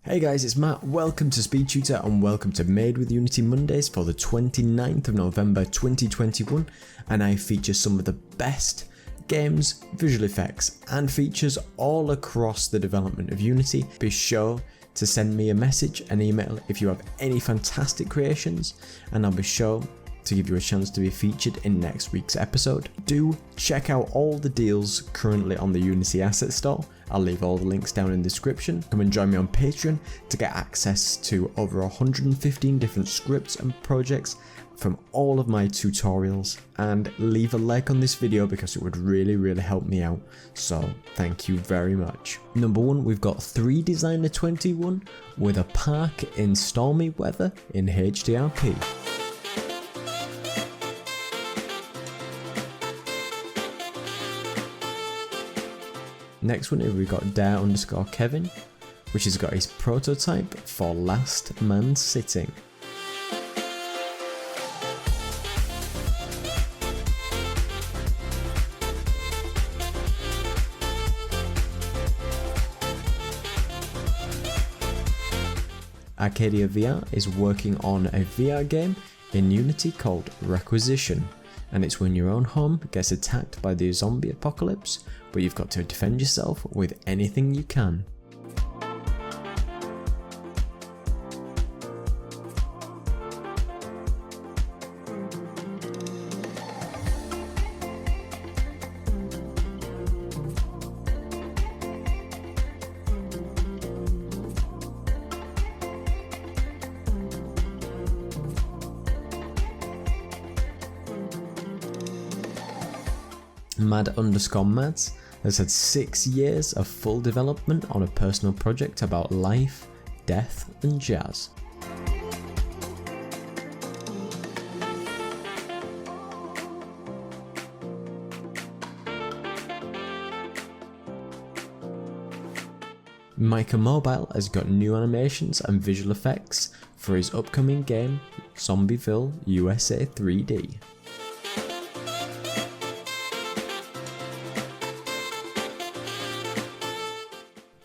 Hey guys, it's Matt, welcome to Speed Tutor and welcome to Made with Unity Mondays for the 29th of November 2021, and I feature some of the best games, visual effects and features all across the development of Unity. Be sure to send me a message, an email if you have any fantastic creations, and I'll be sure to give you a chance to be featured in next week's episode. Do check out all the deals currently on the Unity Asset Store. I'll leave all the links down in the description. Come and join me on Patreon to get access to over 115 different scripts and projects from all of my tutorials, and leave a like on this video because it would really help me out, so thank you very much. Number one, we've got 3 Designer 21 with a park in stormy weather in HDRP. Next one, we've got Dare_Kevin, which has got his prototype for Last Man Sitting. Arcadia VR is working on a VR game in Unity called Requisition, and it's when your own home gets attacked by the zombie apocalypse, but you've got to defend yourself with anything you can. Mad_Mads has had 6 years of full development on a personal project about life, death and jazz. Micah Mobile has got new animations and visual effects for his upcoming game Zombieville USA 3D.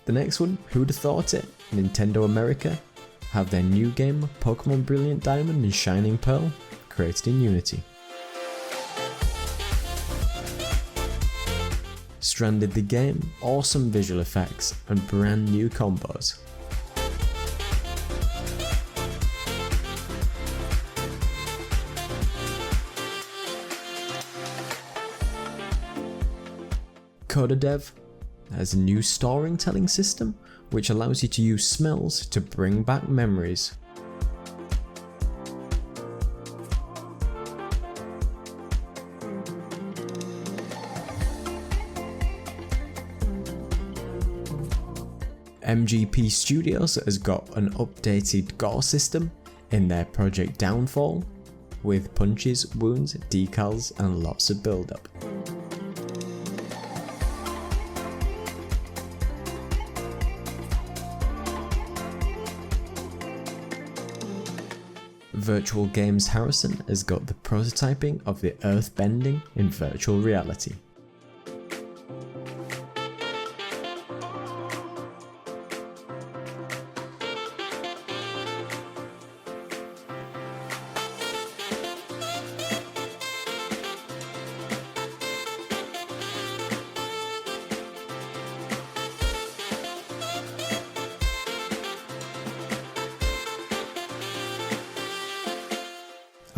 The next one, who'd have thought it? Nintendo America have their new game Pokemon Brilliant Diamond and Shining Pearl created in Unity. Stranded the game, awesome visual effects and brand new combos. CodaDev has a new storytelling system which allows you to use smells to bring back memories. MGP Studios has got an updated gore system in their project Downfall, with punches, wounds, decals and lots of build up. Virtual Games Harrison has got the prototyping of the earth bending in virtual reality.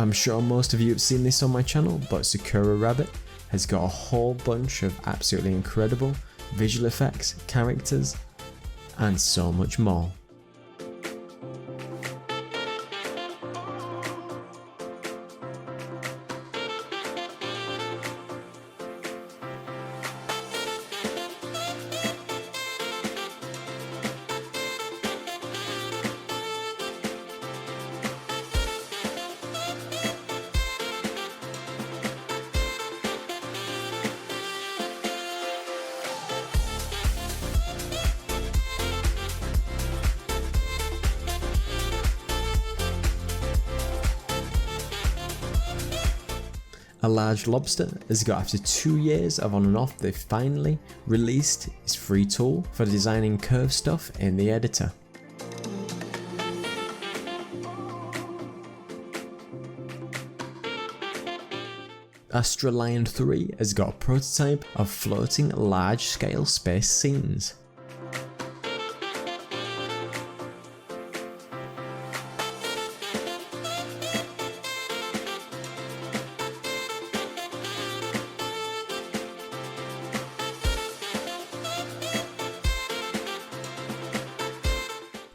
I'm sure most of you have seen this on my channel, but Sakura Rabbit has got a whole bunch of absolutely incredible visual effects, characters, and so much more. A Large Lobster has got, after 2 years of on and off, they finally released its free tool for designing curve stuff in the editor. Lion 3 has got a prototype of floating large-scale space scenes.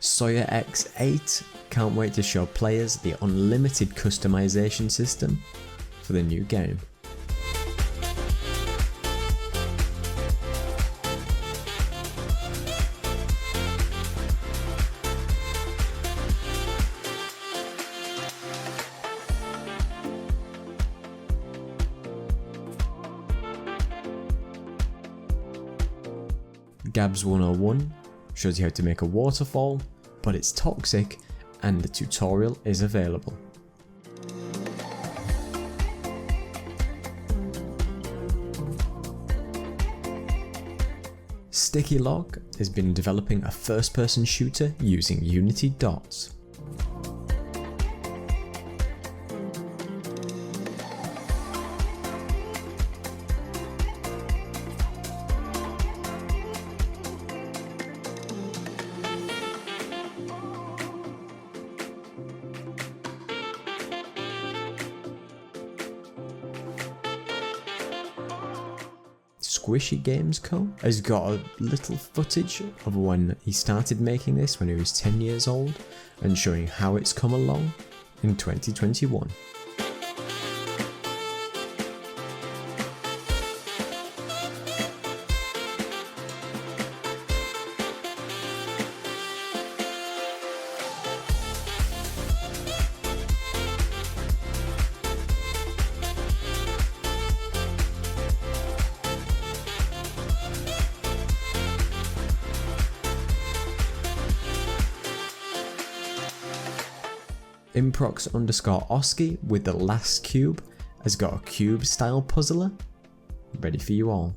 Sawyer X8 can't wait to show players the unlimited customization system for the new game. Gabs 101 shows you how to make a waterfall, but it's toxic and the tutorial is available. Sticky Log has been developing a first-person shooter using Unity dots. Squishy Games Co. has got a little footage of when he started making this when he was 10 years old and showing how it's come along in 2021. Improx_Oski with the last cube has got a cube style puzzler ready for you all.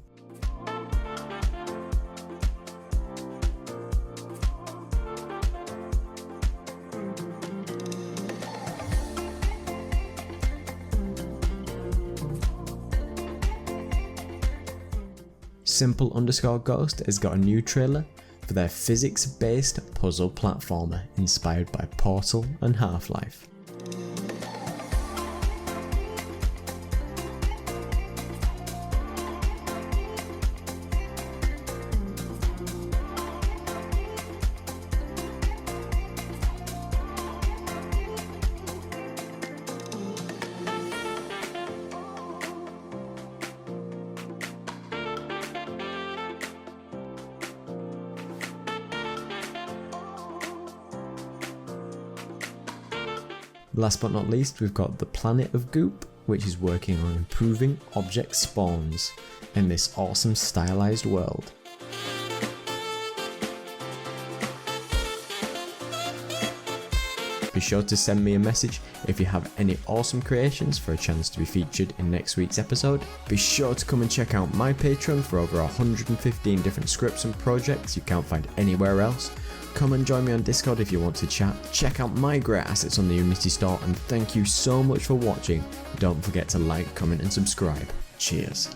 Simple_Ghost has got a new trailer for their physics-based puzzle platformer inspired by Portal and Half-Life. Last but not least, we've got the Planet of Goop, which is working on improving object spawns in this awesome stylized world. Be sure to send me a message if you have any awesome creations for a chance to be featured in next week's episode. Be sure to come and check out my Patreon for over 115 different scripts and projects you can't find anywhere else. Come and join me on Discord if you want to chat. Check out my great assets on the Unity store, and thank you so much for watching. Don't forget to like, comment and subscribe. Cheers.